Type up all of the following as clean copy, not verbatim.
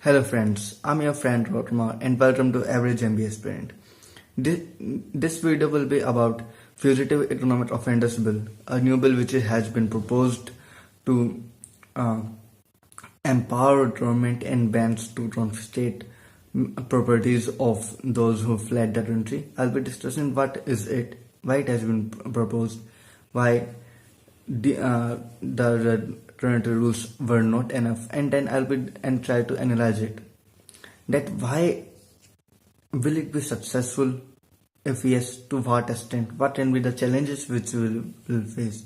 Hello friends, I'm your friend Rotma and welcome to Average MBA Sprint. This video will be about Fugitive Economic Offenders Bill, a new bill which has been proposed to uh, empower government and banks to confiscate properties of those who fled the country. I'll be discussing what is it, why it has been proposed, why the current rules were not enough, and then I'll be and try to analyze it. That why will it be successful? If yes, to what extent? What can be the challenges which will face?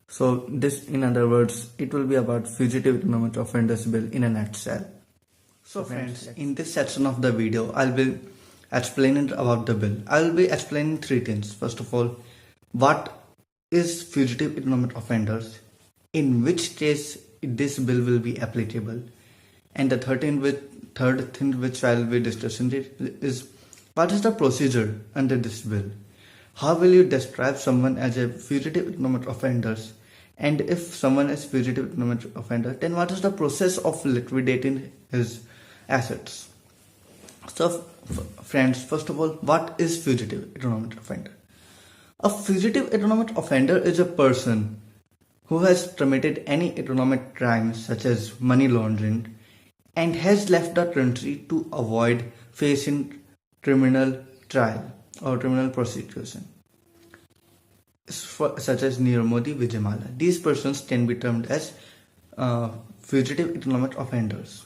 So this, in other words, it will be about Fugitive Economic Offenders Bill in a nutshell. So friends, in this section of the video, I'll be explaining about the bill. I'll be explaining three things. First of all, what is Fugitive Economic Offenders? In which case this bill will be applicable? And the third thing which I'll be discussing is what is the procedure under this bill? How will you describe someone as a fugitive economic offender? And if someone is fugitive economic offender, then what is the process of liquidating his assets? So friends, first of all, what is fugitive economic offender? A fugitive economic offender is a person who has committed any economic crime such as money laundering and has left the country to avoid facing criminal trial or criminal prosecution, such as Nirav Modi, Vijay Malla. These persons can be termed as fugitive economic offenders.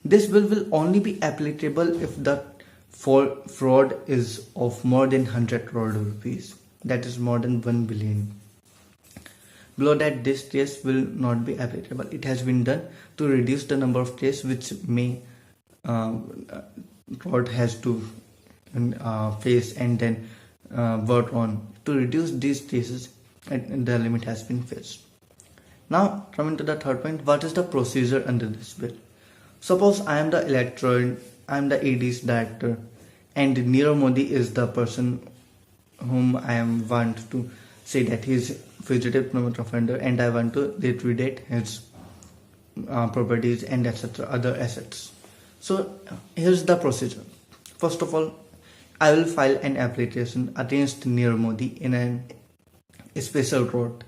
This bill will only be applicable if the fraud is of more than 100 crore rupees, that is more than 1 billion. Below that, this case will not be applicable. It has been done to reduce the number of cases which may court has to face and then work on. To reduce these cases, and the limit has been fixed. Now coming to the third point, what is the procedure under this bill? Suppose I am the electorate, I am the AD's director, and Nirav Modi is the person whom I want to say that he is fugitive economic offender, and I want to liquidate his properties and etc. other assets. So here's the procedure. First of all, I will file an application against Nirav Modi in a special court.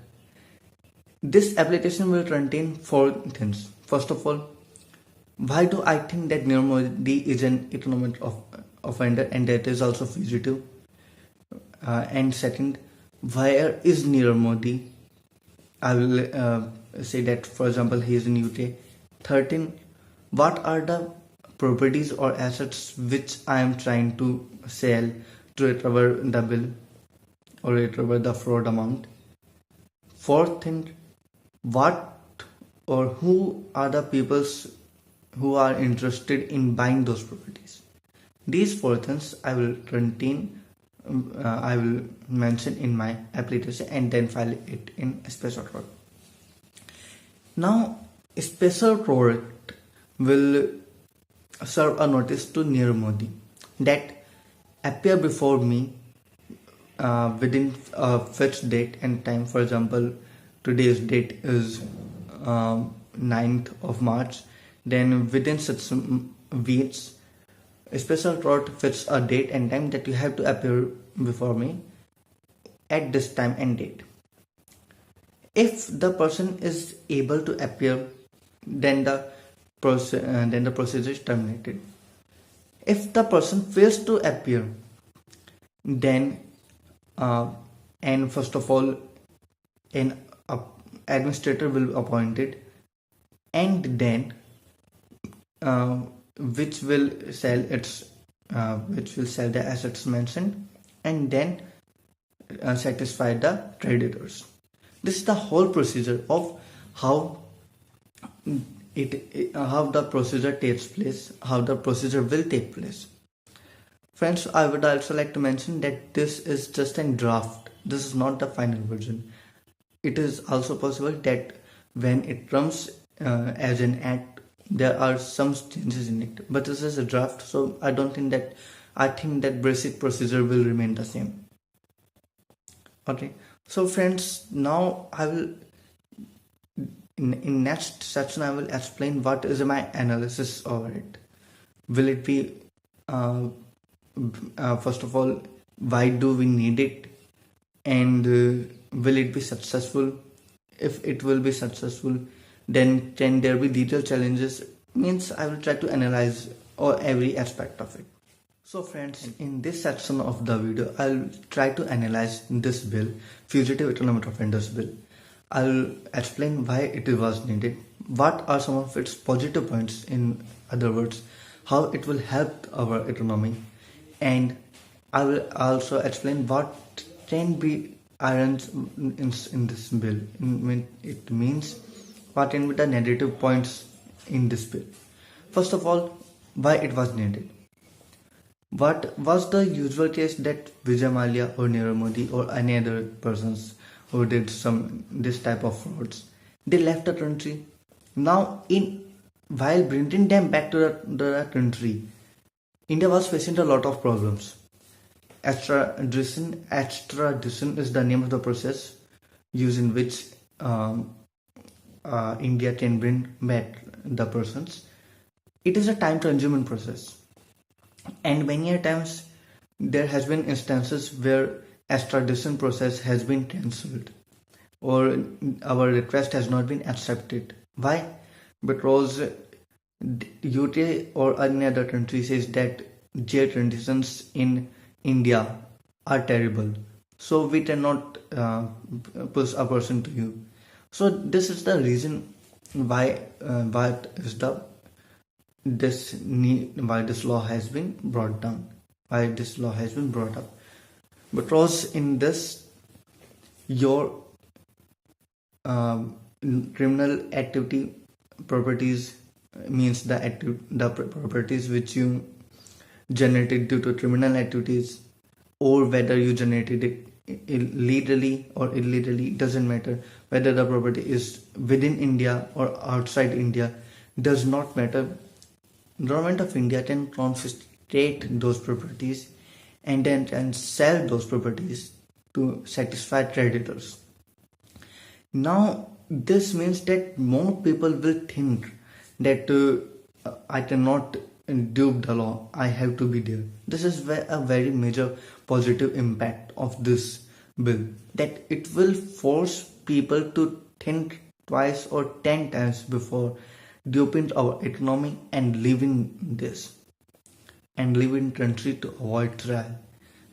This application will contain four things. First of all, why do I think that Nirav Modi is an economic offender and that is also fugitive? And second, where is Nirav Modi? I will say that, for example, he is in UK. 13, what are the properties or assets which I am trying to sell to recover the bill or recover the fraud amount? Fourth thing, what or who are the peoples who are interested in buying those properties? These four things I will mention in my application and then file it in a special court. Now, a special court will serve a notice to Nirav Modi that appear before me within a fixed date and time. For example, today's date is 9th of March. Then within such weeks, a special court fixes a date and time that you have to appear before me at this time and date. If the person is able to appear, then the procedure is terminated. If the person fails to appear, then and first of all, an administrator will be appointed, and then which will sell the assets mentioned, and then satisfy the creditors. This is the whole procedure of how the procedure takes place, how the procedure will take place. Friends, I would also like to mention that this is just a draft. This is not the final version. It is also possible that when it comes as an act, there are some changes in it. But this is a draft, so I think that basic procedure will remain the same. Okay. So friends, now I will In next section, I will explain what is my analysis over it. Will it be, first of all, why do we need it, and will it be successful? If it will be successful, then can there be detailed challenges? Means I will try to analyze or every aspect of it. So friends, in this section of the video, I'll try to analyze this bill, Fugitive Economic Offenders Bill. I'll explain why it was needed, what are some of its positive points, in other words, how it will help our economy, and I will also explain what can be irons in this bill. It means what can be the negative points in this bill. First of all, why it was needed. What was the usual case that Vijay Mallya or Nirav Modi or any other persons who did this type of frauds, they left the country. Now, while bringing them back to the country, India was facing a lot of problems. Extradition is the name of the process using which India can bring back the persons. It is a time-consuming process, and many a times there has been instances where extradition process has been cancelled or our request has not been accepted. Why? Because UK or any other country says that jail conditions in India are terrible, so we cannot push a person to you. So this is the reason why why this law has been brought down, why this law has been brought up. Because in this, your criminal activity properties means the properties which you generated due to criminal activities, or whether you generated it legally or illegally, doesn't matter. Whether the property is within India or outside India, does not matter. Government of India can confiscate those properties and then can sell those properties to satisfy creditors. Now this means that more people will think that I cannot dupe the law, I have to be there. This is a very major positive impact of this bill, that it will force people to think twice or 10 times before duping our economy and leaving this and leaving country to avoid trial.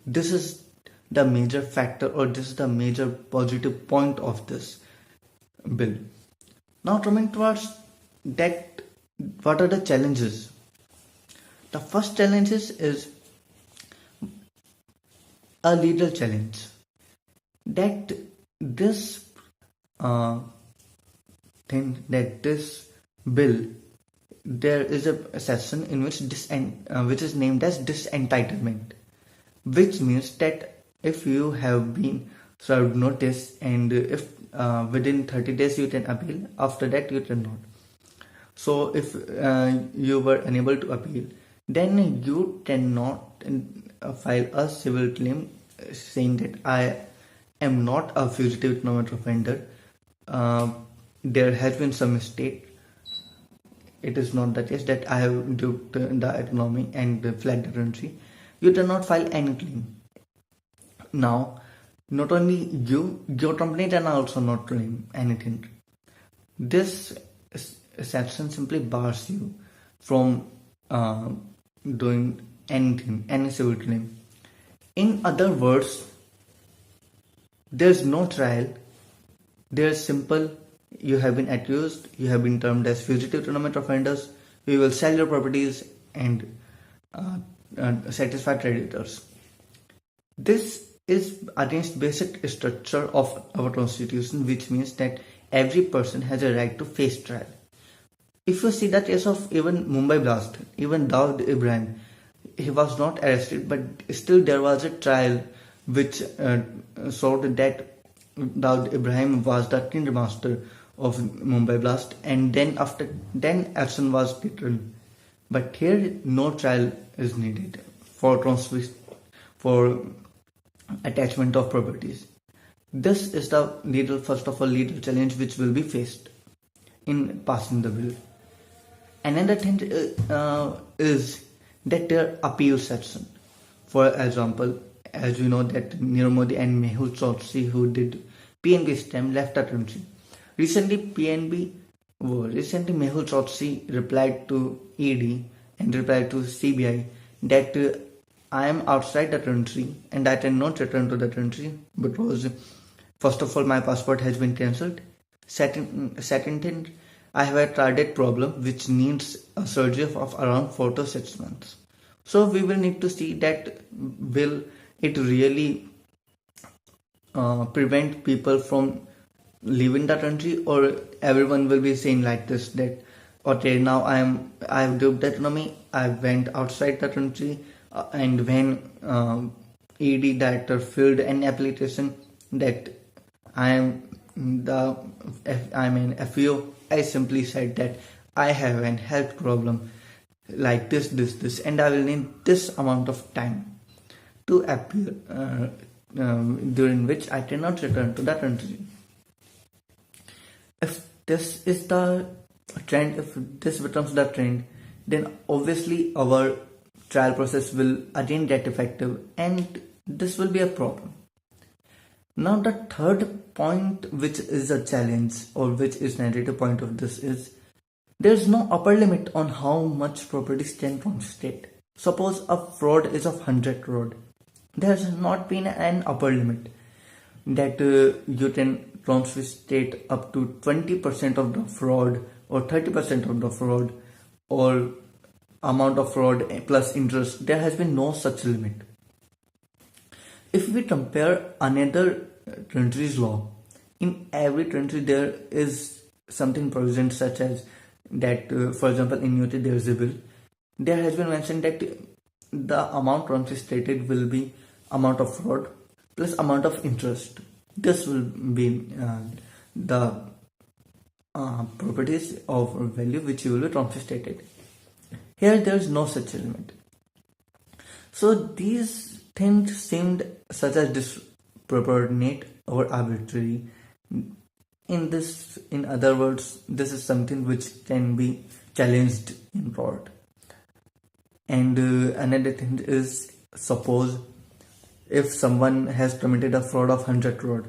This is the major factor, or this is the major positive point of this bill. Now coming towards that, what are the challenges? The first challenge is a legal challenge, that this this bill, there is a section in which which is named as disentitlement, which means that if you have been served notice and if within 30 days you can appeal, after that you cannot. So if you were unable to appeal, then you cannot file a civil claim saying that I am not a fugitive economic offender. There has been some mistake. It is not the case that I have duped the economy and fled the country. You cannot file any claim. Now, not only your company can also not claim anything. This section simply bars you from doing anything, any civil claim. In other words, there's no trial. There's simple, you have been accused, you have been termed as fugitive economic offenders, we will sell your properties and satisfy creditors. This is against basic structure of our constitution, which means that every person has a right to face trial. If you see the case of even Mumbai blast, even Dawood Ibrahim, he was not arrested, but still there was a trial which showed that Dawood Ibrahim was the kingmaster of Mumbai blast, and then action was taken. But here no trial is needed for attachment of properties. This is the legal challenge which will be faced. in passing the bill. Another thing is that their appeal section. For example, as we know that Nirav Modi and Mehul Choudhary, who did PNB scam, left the country. Recently, Mehul Choudhary replied to ED and replied to CBI that I am outside the country and I cannot return to the country because, first of all, my passport has been cancelled. Second thing, I have a cardiac problem which needs a surgery of around 4 to 6 months. So we will need to see that will it really prevent people from leaving the country, or everyone will be saying like this that okay, now I have duped the economy, I went outside the country, and when ED director filled an application that I'm an FEO, I simply said that I have an health problem like this, and I will need this amount of time to appear during which I cannot return to the country. If this is the trend, if this becomes the trend, then obviously our trial process will again get effective and this will be a problem. Now the third point, which is a challenge or which is narrative point of this, is there is no upper limit on how much properties can confiscate. Suppose a fraud is of 100 crore. There has not been an upper limit that you can confiscate up to 20% of the fraud or 30% of the fraud or amount of fraud plus interest. There has been no such limit. If we compare another country's law, in every country there is something provision such as that, for example, in UT there is a bill. There has been mentioned that the amount confiscated will be amount of fraud plus amount of interest. This will be the properties of value which will be confiscated. Here there is no such limit. So these things seemed such as disproportionate or arbitrary. In other words, this is something which can be challenged in court. And another thing is, suppose if someone has committed a fraud of 100 crore,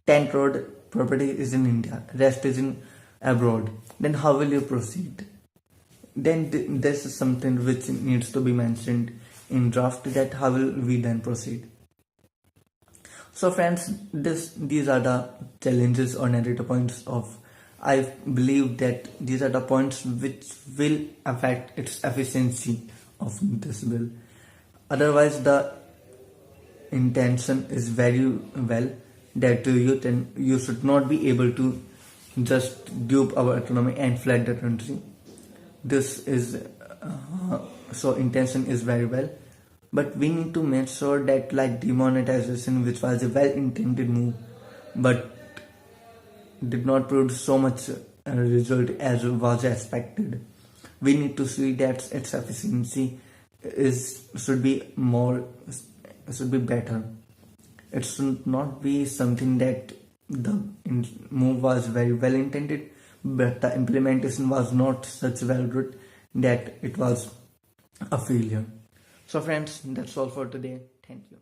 10 crore property is in India, rest is in abroad, then how will you proceed? Then this is something which needs to be mentioned in draft, that how will we then proceed. So friends, these are the challenges or narrative points of, I believe that these are the points which will affect its efficiency of this bill. Otherwise the intention is very well that you should not be able to just dupe our economy and flood the country. This is so intention is very well, but we need to make sure that, like demonetization, which was a well-intended move but did not produce so much result as was expected, we need to see that its efficiency should be better. It should not be something that the move was very well intended but the implementation was not such well good that it was a failure. So friends, that's all for today. Thank you.